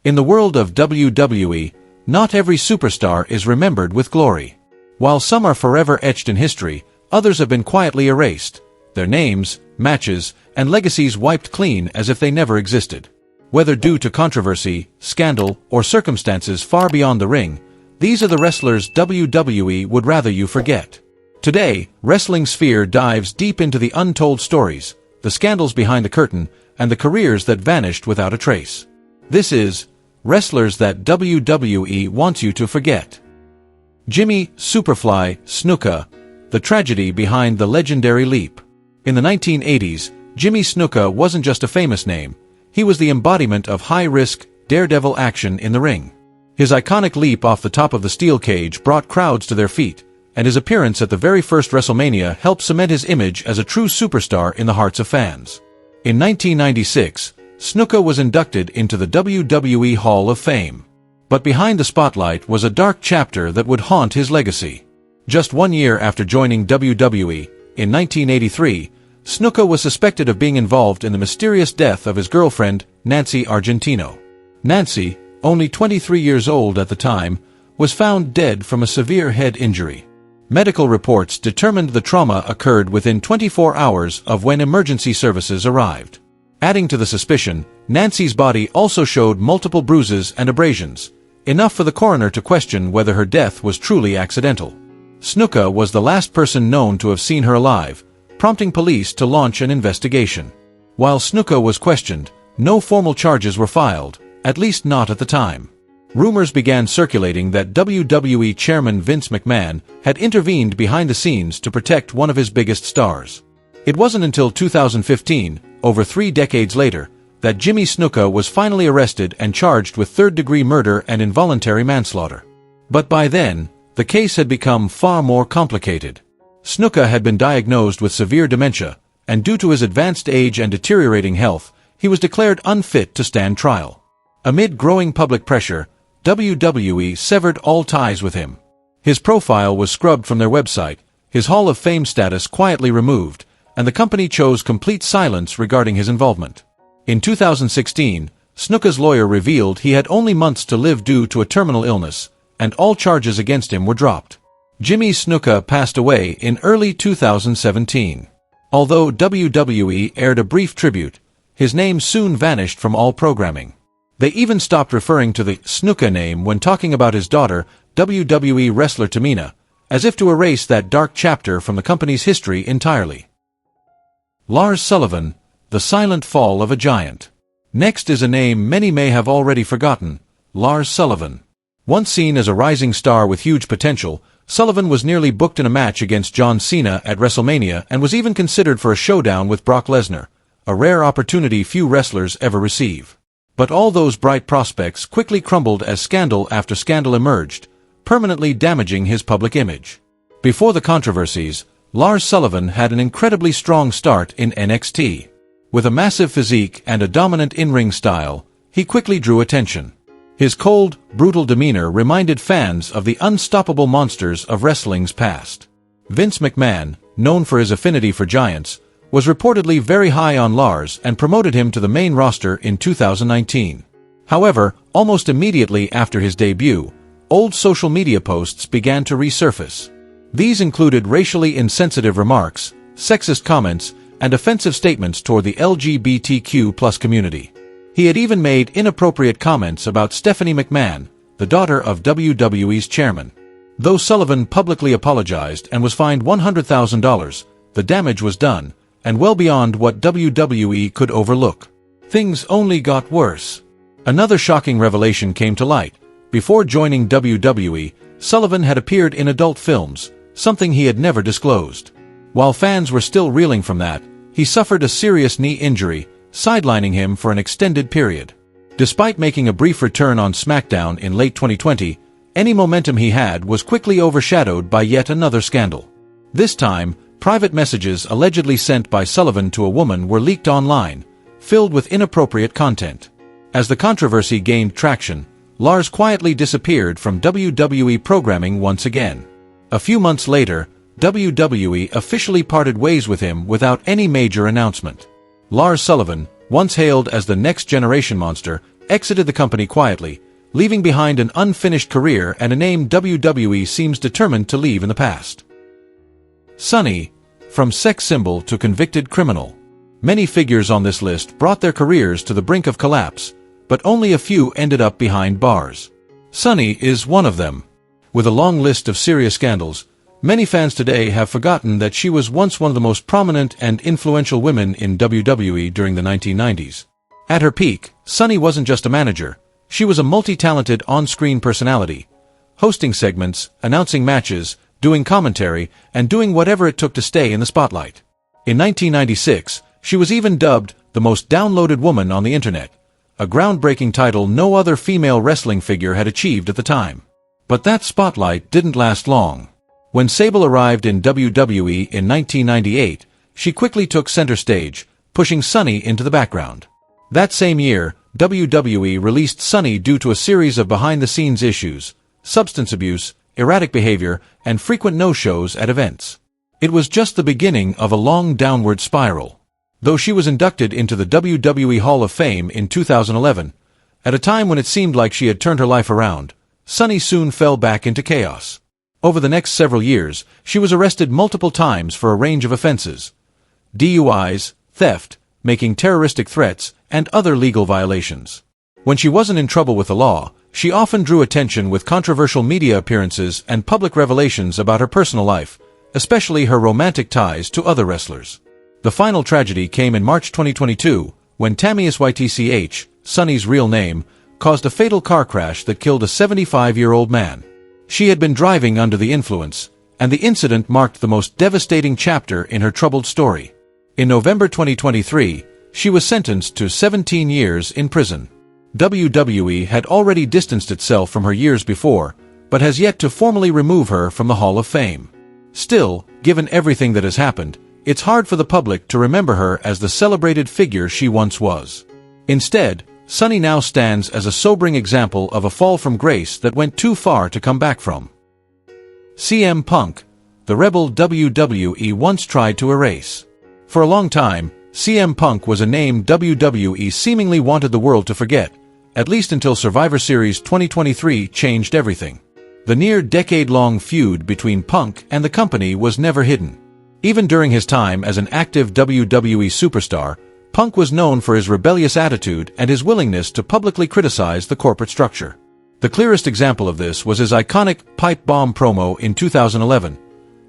In the world of WWE, not every superstar is remembered with glory. While some are forever etched in history, others have been quietly erased, their names, matches, and legacies wiped clean as if they never existed. Whether due to controversy, scandal, or circumstances far beyond the ring, these are the wrestlers WWE would rather you forget. Today, Wrestling Sphere dives deep into the untold stories, the scandals behind the curtain, and the careers that vanished without a trace. This is Wrestlers That WWE Wants You to Forget. Jimmy Superfly Snuka, the tragedy behind the legendary leap. In the 1980s, Jimmy Snuka wasn't just a famous name, he was the embodiment of high-risk, daredevil action in the ring. His iconic leap off the top of the steel cage brought crowds to their feet, and his appearance at the very first WrestleMania helped cement his image as a true superstar in the hearts of fans. In 1996, Snuka was inducted into the WWE Hall of Fame. But behind the spotlight was a dark chapter that would haunt his legacy. Just 1 year after joining WWE, in 1983, Snuka was suspected of being involved in the mysterious death of his girlfriend, Nancy Argentino. Nancy, only 23 years old at the time, was found dead from a severe head injury. Medical reports determined the trauma occurred within 24 hours of when emergency services arrived. Adding to the suspicion, Nancy's body also showed multiple bruises and abrasions, enough for the coroner to question whether her death was truly accidental. Snuka was the last person known to have seen her alive, prompting police to launch an investigation. While Snuka was questioned, no formal charges were filed, at least not at the time. Rumors began circulating that WWE chairman Vince McMahon had intervened behind the scenes to protect one of his biggest stars. It wasn't until 2015, over 3 decades later, that Jimmy Snuka was finally arrested and charged with third-degree murder and involuntary manslaughter. But by then, the case had become far more complicated. Snuka had been diagnosed with severe dementia, and due to his advanced age and deteriorating health, he was declared unfit to stand trial. Amid growing public pressure, WWE severed all ties with him. His profile was scrubbed from their website, his Hall of Fame status quietly removed, and the company chose complete silence regarding his involvement. In 2016, Snuka's lawyer revealed he had only months to live due to a terminal illness, and all charges against him were dropped. Jimmy Snuka passed away in early 2017. Although WWE aired a brief tribute, his name soon vanished from all programming. They even stopped referring to the Snuka name when talking about his daughter, WWE wrestler Tamina, as if to erase that dark chapter from the company's history entirely. Lars Sullivan, the silent fall of a giant. Next is a name many may have already forgotten, Lars Sullivan. Once seen as a rising star with huge potential, Sullivan was nearly booked in a match against John Cena at WrestleMania and was even considered for a showdown with Brock Lesnar, a rare opportunity few wrestlers ever receive. But all those bright prospects quickly crumbled as scandal after scandal emerged, permanently damaging his public image. Before the controversies, Lars Sullivan had an incredibly strong start in NXT. With a massive physique and a dominant in-ring style, he quickly drew attention. His cold, brutal demeanor reminded fans of the unstoppable monsters of wrestling's past. Vince McMahon, known for his affinity for giants, was reportedly very high on Lars and promoted him to the main roster in 2019. However, almost immediately after his debut, old social media posts began to resurface. These included racially insensitive remarks, sexist comments, and offensive statements toward the LGBTQ+ community. He had even made inappropriate comments about Stephanie McMahon, the daughter of WWE's chairman. Though Sullivan publicly apologized and was fined $100,000, the damage was done, and well beyond what WWE could overlook. Things only got worse. Another shocking revelation came to light. Before joining WWE, Sullivan had appeared in adult films, something he had never disclosed. While fans were still reeling from that, he suffered a serious knee injury, sidelining him for an extended period. Despite making a brief return on SmackDown in late 2020, any momentum he had was quickly overshadowed by yet another scandal. This time, private messages allegedly sent by Sullivan to a woman were leaked online, filled with inappropriate content. As the controversy gained traction, Lars quietly disappeared from WWE programming once again. A few months later, WWE officially parted ways with him without any major announcement. Lars Sullivan, once hailed as the next generation monster, exited the company quietly, leaving behind an unfinished career and a name WWE seems determined to leave in the past. Sunny, from sex symbol to convicted criminal. Many figures on this list brought their careers to the brink of collapse, but only a few ended up behind bars. Sunny is one of them. With a long list of serious scandals, many fans today have forgotten that she was once one of the most prominent and influential women in WWE during the 1990s. At her peak, Sunny wasn't just a manager. She was a multi-talented on-screen personality, hosting segments, announcing matches, doing commentary, and doing whatever it took to stay in the spotlight. In 1996, she was even dubbed the most downloaded woman on the internet, a groundbreaking title no other female wrestling figure had achieved at the time. But that spotlight didn't last long. When Sable arrived in WWE in 1998, she quickly took center stage, pushing Sunny into the background. That same year, WWE released Sunny due to a series of behind-the-scenes issues, substance abuse, erratic behavior, and frequent no-shows at events. It was just the beginning of a long downward spiral. Though she was inducted into the WWE Hall of Fame in 2011, at a time when it seemed like she had turned her life around, Sunny soon fell back into chaos. Over the next several years, she was arrested multiple times for a range of offenses: DUIs, theft, making terroristic threats, and other legal violations. When she wasn't in trouble with the law, she often drew attention with controversial media appearances and public revelations about her personal life, especially her romantic ties to other wrestlers. The final tragedy came in March 2022, when Tamias Ytch, Sunny's real name, caused a fatal car crash that killed a 75-year-old man. She had been driving under the influence, and the incident marked the most devastating chapter in her troubled story. In November 2023, she was sentenced to 17 years in prison. WWE had already distanced itself from her years before, but has yet to formally remove her from the Hall of Fame. Still, given everything that has happened, it's hard for the public to remember her as the celebrated figure she once was. Instead, Sunny now stands as a sobering example of a fall from grace that went too far to come back from. CM Punk, the rebel WWE once tried to erase. For a long time, CM Punk was a name WWE seemingly wanted the world to forget, at least until Survivor Series 2023 changed everything. The near-decade-long feud between Punk and the company was never hidden. Even during his time as an active WWE superstar, Punk was known for his rebellious attitude and his willingness to publicly criticize the corporate structure. The clearest example of this was his iconic pipe bomb promo in 2011,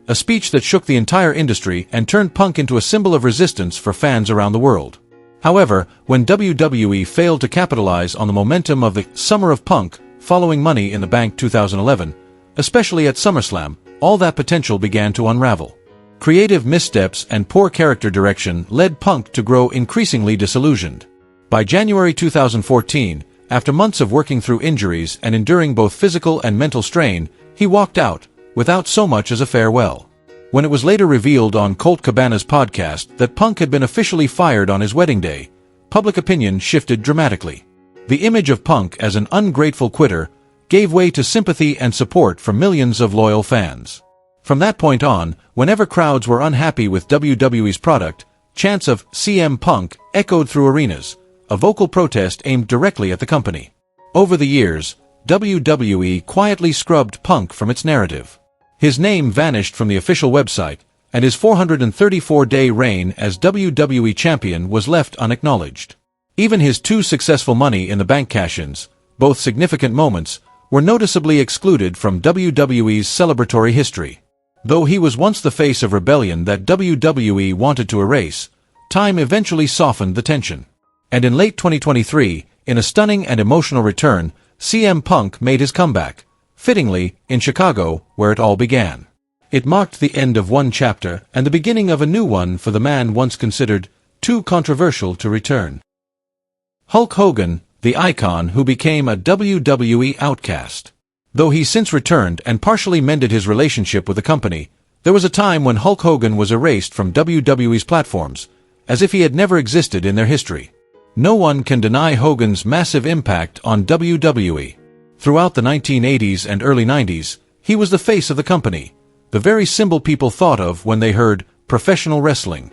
a speech that shook the entire industry and turned Punk into a symbol of resistance for fans around the world. However, when WWE failed to capitalize on the momentum of the Summer of Punk following Money in the Bank 2011, especially at SummerSlam, all that potential began to unravel. Creative missteps and poor character direction led Punk to grow increasingly disillusioned. By January 2014, after months of working through injuries and enduring both physical and mental strain, he walked out, without so much as a farewell. When it was later revealed on Colt Cabana's podcast that Punk had been officially fired on his wedding day, public opinion shifted dramatically. The image of Punk as an ungrateful quitter gave way to sympathy and support from millions of loyal fans. From that point on, whenever crowds were unhappy with WWE's product, chants of CM Punk echoed through arenas, a vocal protest aimed directly at the company. Over the years, WWE quietly scrubbed Punk from its narrative. His name vanished from the official website, and his 434-day reign as WWE Champion was left unacknowledged. Even his two successful Money in the Bank cash-ins, both significant moments, were noticeably excluded from WWE's celebratory history. Though he was once the face of rebellion that WWE wanted to erase, time eventually softened the tension. And in late 2023, in a stunning and emotional return, CM Punk made his comeback, fittingly, in Chicago, where it all began. It marked the end of one chapter and the beginning of a new one for the man once considered too controversial to return. Hulk Hogan, the icon who became a WWE outcast. Though he since returned and partially mended his relationship with the company, there was a time when Hulk Hogan was erased from WWE's platforms, as if he had never existed in their history. No one can deny Hogan's massive impact on WWE. Throughout the 1980s and early 90s, he was the face of the company, the very symbol people thought of when they heard professional wrestling.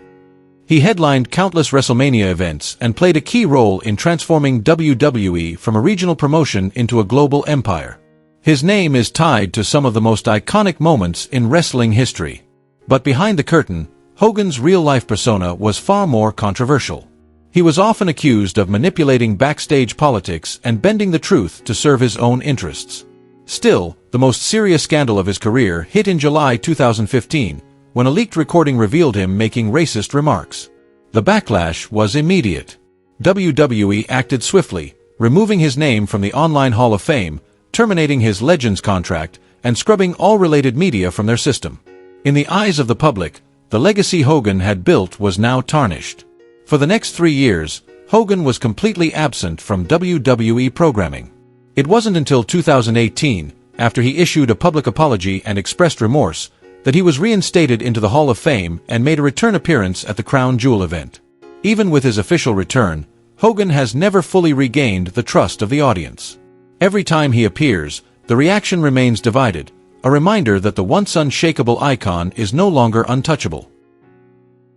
He headlined countless WrestleMania events and played a key role in transforming WWE from a regional promotion into a global empire. His name is tied to some of the most iconic moments in wrestling history. But behind the curtain, Hogan's real-life persona was far more controversial. He was often accused of manipulating backstage politics and bending the truth to serve his own interests. Still, the most serious scandal of his career hit in July 2015, when a leaked recording revealed him making racist remarks. The backlash was immediate. WWE acted swiftly, removing his name from the Online Hall of Fame, terminating his Legends contract, and scrubbing all related media from their system. In the eyes of the public, the legacy Hogan had built was now tarnished. For the next 3 years, Hogan was completely absent from WWE programming. It wasn't until 2018, after he issued a public apology and expressed remorse, that he was reinstated into the Hall of Fame and made a return appearance at the Crown Jewel event. Even with his official return, Hogan has never fully regained the trust of the audience. Every time he appears, the reaction remains divided, a reminder that the once unshakable icon is no longer untouchable.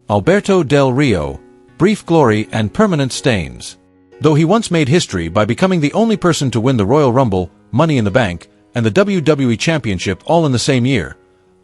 Alberto Del Rio, brief glory and permanent stains. Though he once made history by becoming the only person to win the Royal Rumble, Money in the Bank, and the WWE Championship all in the same year,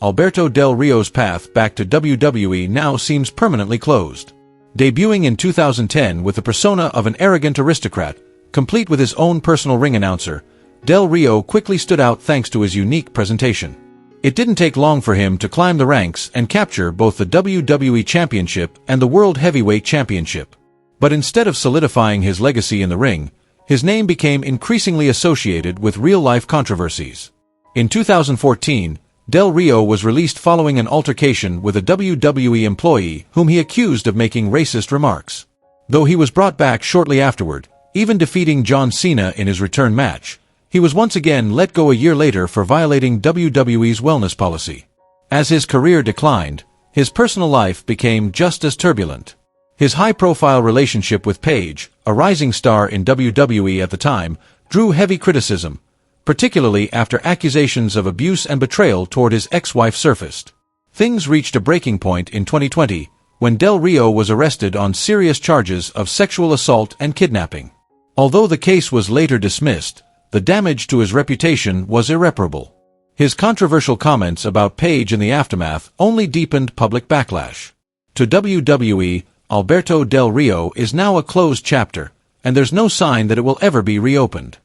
Alberto Del Rio's path back to WWE now seems permanently closed. Debuting in 2010 with the persona of an arrogant aristocrat, complete with his own personal ring announcer, Del Rio quickly stood out thanks to his unique presentation. It didn't take long for him to climb the ranks and capture both the WWE Championship and the World Heavyweight Championship. But instead of solidifying his legacy in the ring, his name became increasingly associated with real-life controversies. In 2014, Del Rio was released following an altercation with a WWE employee whom he accused of making racist remarks. Though he was brought back shortly afterward, even defeating John Cena in his return match, he was once again let go a year later for violating WWE's wellness policy. As his career declined, his personal life became just as turbulent. His high-profile relationship with Paige, a rising star in WWE at the time, drew heavy criticism, particularly after accusations of abuse and betrayal toward his ex-wife surfaced. Things reached a breaking point in 2020, when Del Rio was arrested on serious charges of sexual assault and kidnapping. Although the case was later dismissed, the damage to his reputation was irreparable. His controversial comments about Paige in the aftermath only deepened public backlash. To WWE, Alberto Del Rio is now a closed chapter, and there's no sign that it will ever be reopened.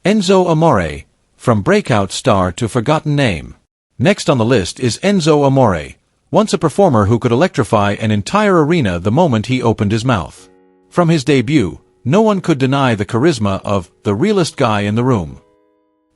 Enzo Amore, from breakout star to forgotten name. Next on the list is Enzo Amore, once a performer who could electrify an entire arena the moment he opened his mouth. From his debut, no one could deny the charisma of the realest guy in the room.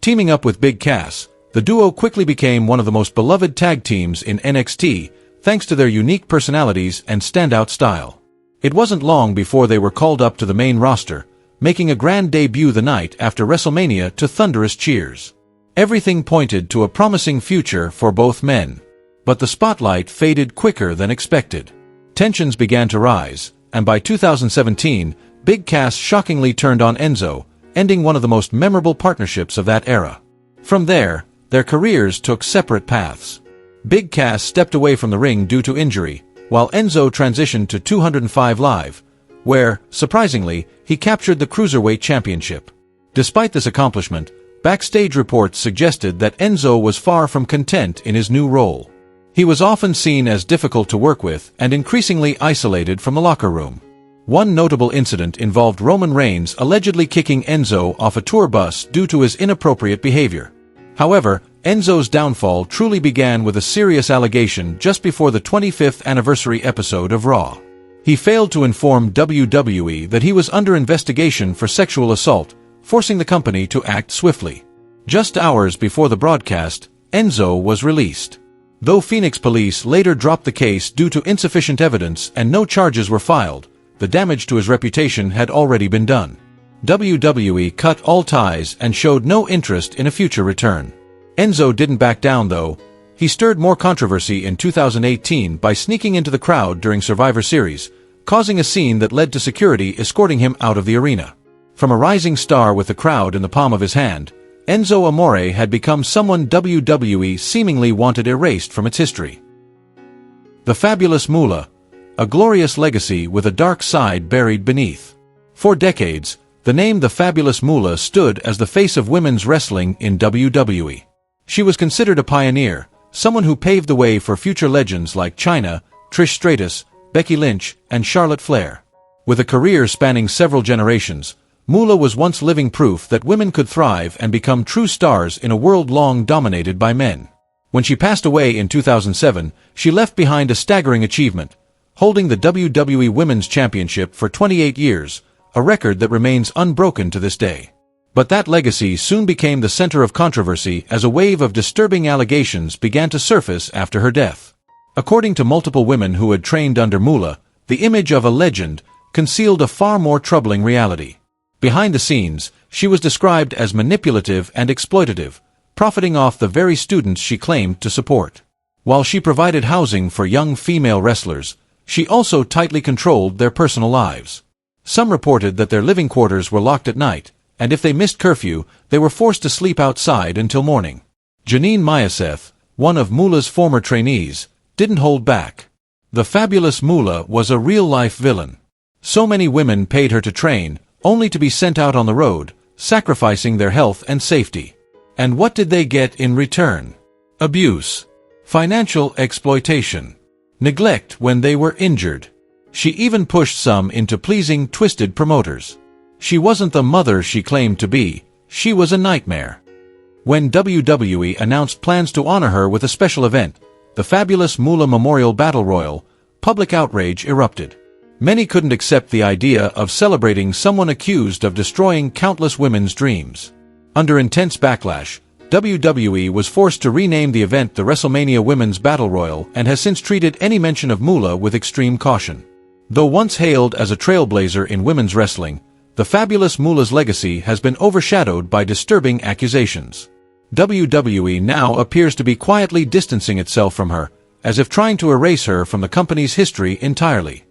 Teaming up with Big Cass, the duo quickly became one of the most beloved tag teams in NXT, thanks to their unique personalities and standout style. It wasn't long before they were called up to the main roster, making a grand debut the night after WrestleMania to thunderous cheers. Everything pointed to a promising future for both men. But the spotlight faded quicker than expected. Tensions began to rise, and by 2017, Big Cass shockingly turned on Enzo, ending one of the most memorable partnerships of that era. From there, their careers took separate paths. Big Cass stepped away from the ring due to injury, while Enzo transitioned to 205 Live, where, surprisingly, he captured the Cruiserweight Championship. Despite this accomplishment, backstage reports suggested that Enzo was far from content in his new role. He was often seen as difficult to work with and increasingly isolated from the locker room. One notable incident involved Roman Reigns allegedly kicking Enzo off a tour bus due to his inappropriate behavior. However, Enzo's downfall truly began with a serious allegation just before the 25th anniversary episode of Raw. He failed to inform WWE that he was under investigation for sexual assault, forcing the company to act swiftly. Just hours before the broadcast, Enzo was released. Though Phoenix police later dropped the case due to insufficient evidence and no charges were filed, the damage to his reputation had already been done. WWE cut all ties and showed no interest in a future return. Enzo didn't back down though. He stirred more controversy in 2018 by sneaking into the crowd during Survivor Series, causing a scene that led to security escorting him out of the arena. From a rising star with the crowd in the palm of his hand, Enzo Amore had become someone WWE seemingly wanted erased from its history. The Fabulous Moola, a glorious legacy with a dark side buried beneath. For decades, the name the Fabulous Moola stood as the face of women's wrestling in WWE. She was considered a pioneer, someone who paved the way for future legends like Chyna, Trish Stratus, Becky Lynch, and Charlotte Flair. With a career spanning several generations, Moola was once living proof that women could thrive and become true stars in a world long dominated by men. When she passed away in 2007, she left behind a staggering achievement, holding the WWE Women's Championship for 28 years, a record that remains unbroken to this day. But that legacy soon became the center of controversy as a wave of disturbing allegations began to surface after her death. According to multiple women who had trained under Moola, the image of a legend concealed a far more troubling reality. Behind the scenes, she was described as manipulative and exploitative, profiting off the very students she claimed to support. While she provided housing for young female wrestlers, she also tightly controlled their personal lives. Some reported that their living quarters were locked at night, and if they missed curfew, they were forced to sleep outside until morning. Janine Mayaseth, one of Moola's former trainees, didn't hold back. The Fabulous Moola was a real-life villain. So many women paid her to train, only to be sent out on the road, sacrificing their health and safety. And what did they get in return? Abuse, financial exploitation, neglect when they were injured. She even pushed some into pleasing twisted promoters. She wasn't the mother she claimed to be, she was a nightmare. When WWE announced plans to honor her with a special event, the Fabulous Moola Memorial Battle Royal, public outrage erupted. Many couldn't accept the idea of celebrating someone accused of destroying countless women's dreams. Under intense backlash, WWE was forced to rename the event the WrestleMania Women's Battle Royal and has since treated any mention of Moola with extreme caution. Though once hailed as a trailblazer in women's wrestling, the Fabulous Moola's legacy has been overshadowed by disturbing accusations. WWE now appears to be quietly distancing itself from her, as if trying to erase her from the company's history entirely.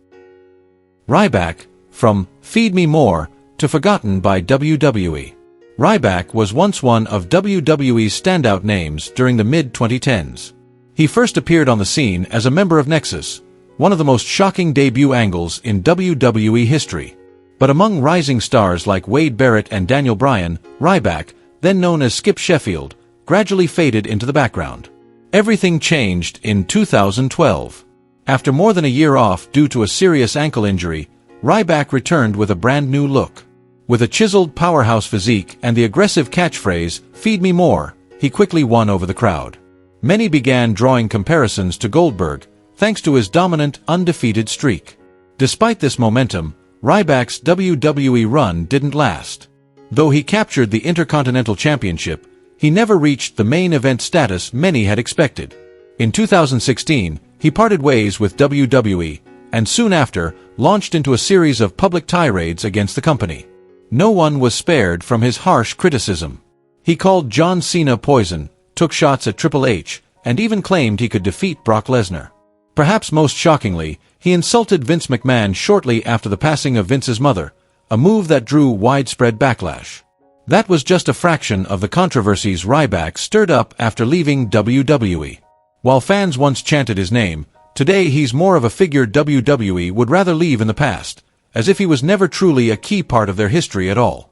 Ryback, from Feed Me More to forgotten by WWE. Ryback was once one of WWE's standout names during the mid-2010s. He first appeared on the scene as a member of Nexus, one of the most shocking debut angles in WWE history. But among rising stars like Wade Barrett and Daniel Bryan, Ryback, then known as Skip Sheffield, gradually faded into the background. Everything changed in 2012. After more than a year off due to a serious ankle injury, Ryback returned with a brand new look. With a chiseled powerhouse physique and the aggressive catchphrase, "Feed me more," he quickly won over the crowd. Many began drawing comparisons to Goldberg, thanks to his dominant, undefeated streak. Despite this momentum, Ryback's WWE run didn't last. Though he captured the Intercontinental Championship, he never reached the main event status many had expected. In 2016, he parted ways with WWE, and soon after, launched into a series of public tirades against the company. No one was spared from his harsh criticism. He called John Cena poison, took shots at Triple H, and even claimed he could defeat Brock Lesnar. Perhaps most shockingly, he insulted Vince McMahon shortly after the passing of Vince's mother, a move that drew widespread backlash. That was just a fraction of the controversies Ryback stirred up after leaving WWE. While fans once chanted his name, today he's more of a figure WWE would rather leave in the past, as if he was never truly a key part of their history at all.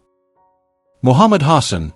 Muhammad Hassan,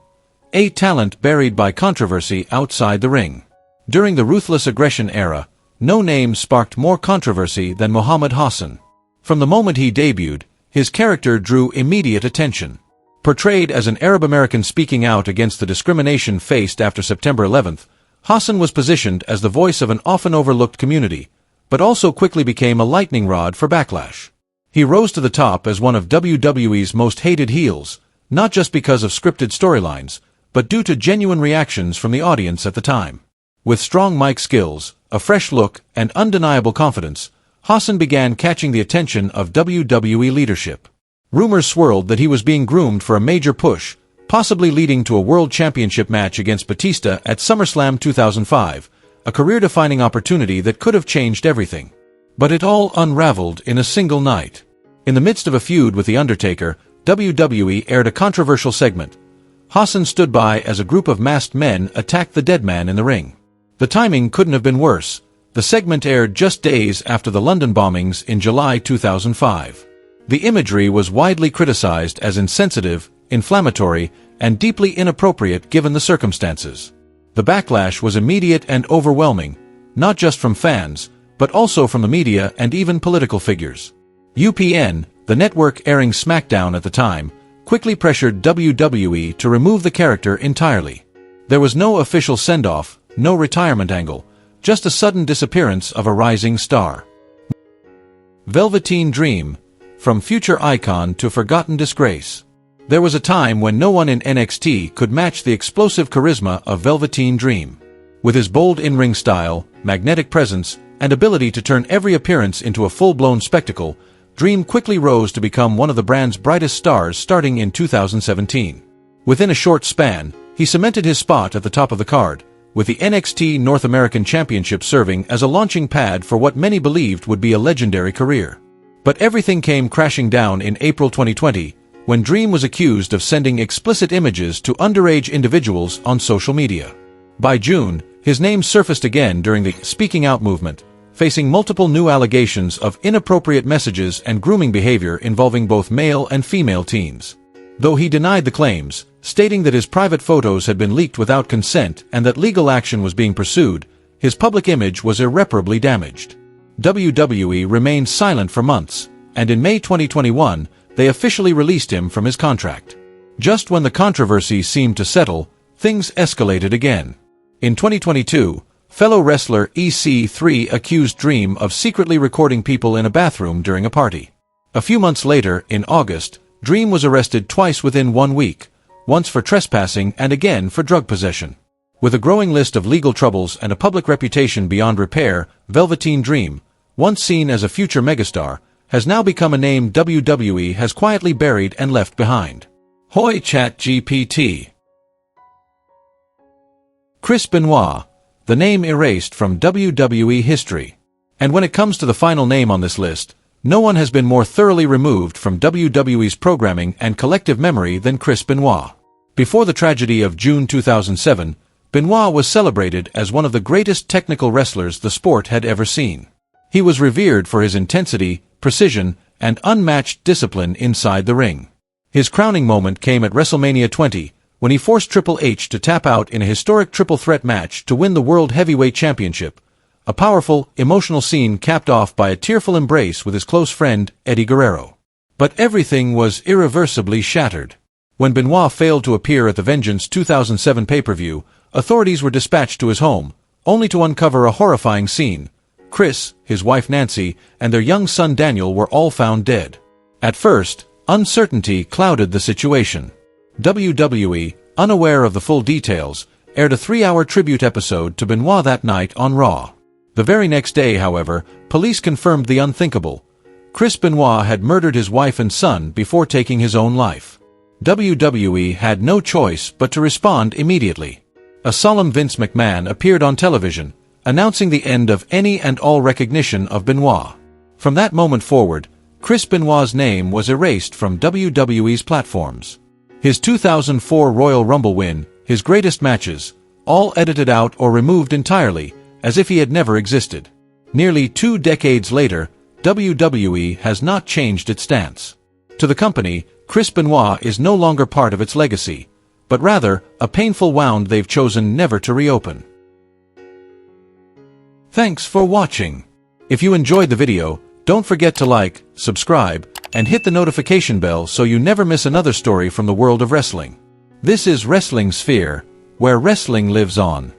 a talent buried by controversy outside the ring. During the Ruthless Aggression era, no name sparked more controversy than Muhammad Hassan. From the moment he debuted, his character drew immediate attention. Portrayed as an Arab-American speaking out against the discrimination faced after September 11th, Hassan was positioned as the voice of an often overlooked community, but also quickly became a lightning rod for backlash. He rose to the top as one of WWE's most hated heels, not just because of scripted storylines, but due to genuine reactions from the audience at the time. With strong mic skills, a fresh look, and undeniable confidence, Hassan began catching the attention of WWE leadership. Rumors swirled that he was being groomed for a major push, possibly leading to a World Championship match against Batista at SummerSlam 2005, a career-defining opportunity that could have changed everything. But it all unraveled in a single night. In the midst of a feud with The Undertaker, WWE aired a controversial segment. Hassan stood by as a group of masked men attacked the dead man in the ring. The timing couldn't have been worse. The segment aired just days after the London bombings in July 2005. The imagery was widely criticized as insensitive, inflammatory, and deeply inappropriate given the circumstances. The backlash was immediate and overwhelming, not just from fans, but also from the media and even political figures. UPN, the network airing SmackDown at the time, quickly pressured WWE to remove the character entirely. There was no official send-off, no retirement angle, just a sudden disappearance of a rising star. Velveteen Dream, from future icon to forgotten disgrace. There was a time when no one in NXT could match the explosive charisma of Velveteen Dream. With his bold in-ring style, magnetic presence, and ability to turn every appearance into a full-blown spectacle, Dream quickly rose to become one of the brand's brightest stars starting in 2017. Within a short span, he cemented his spot at the top of the card, with the NXT North American Championship serving as a launching pad for what many believed would be a legendary career. But everything came crashing down in April 2020, when Dream was accused of sending explicit images to underage individuals on social media. By June, his name surfaced again during the Speaking Out movement, facing multiple new allegations of inappropriate messages and grooming behavior involving both male and female teens. Though he denied the claims, stating that his private photos had been leaked without consent and that legal action was being pursued, his public image was irreparably damaged. WWE remained silent for months, and in May 2021, they officially released him from his contract. Just when the controversy seemed to settle, things escalated again. In 2022, fellow wrestler EC3 accused Dream of secretly recording people in a bathroom during a party. A few months later, in August, Dream was arrested twice within 1 week, once for trespassing and again for drug possession. With a growing list of legal troubles and a public reputation beyond repair, Velveteen Dream, once seen as a future megastar, has now become a name WWE has quietly buried and left behind. Hoi ChatGPT. Chris Benoit, the name erased from WWE history. And when it comes to the final name on this list, no one has been more thoroughly removed from WWE's programming and collective memory than Chris Benoit. Before the tragedy of June 2007, Benoit was celebrated as one of the greatest technical wrestlers the sport had ever seen. He was revered for his intensity, precision, and unmatched discipline inside the ring. His crowning moment came at WrestleMania 20, when he forced Triple H to tap out in a historic triple threat match to win the World Heavyweight Championship, a powerful, emotional scene capped off by a tearful embrace with his close friend, Eddie Guerrero. But everything was irreversibly shattered. When Benoit failed to appear at the Vengeance 2007 pay-per-view, authorities were dispatched to his home, only to uncover a horrifying scene. Chris, his wife Nancy, and their young son Daniel were all found dead. At first, uncertainty clouded the situation. WWE, unaware of the full details, aired a 3-hour tribute episode to Benoit that night on Raw. The very next day, however, police confirmed the unthinkable. Chris Benoit had murdered his wife and son before taking his own life. WWE had no choice but to respond immediately. A solemn Vince McMahon appeared on television, announcing the end of any and all recognition of Benoit. From that moment forward, Chris Benoit's name was erased from WWE's platforms. His 2004 Royal Rumble win, his greatest matches, all edited out or removed entirely, as if he had never existed. Nearly 2 decades later, WWE has not changed its stance. To the company, Chris Benoit is no longer part of its legacy, but rather, a painful wound they've chosen never to reopen. Thanks for watching. If you enjoyed the video, don't forget to like, subscribe, and hit the notification bell so you never miss another story from the world of wrestling. This is Wrestling Sphere, where wrestling lives on.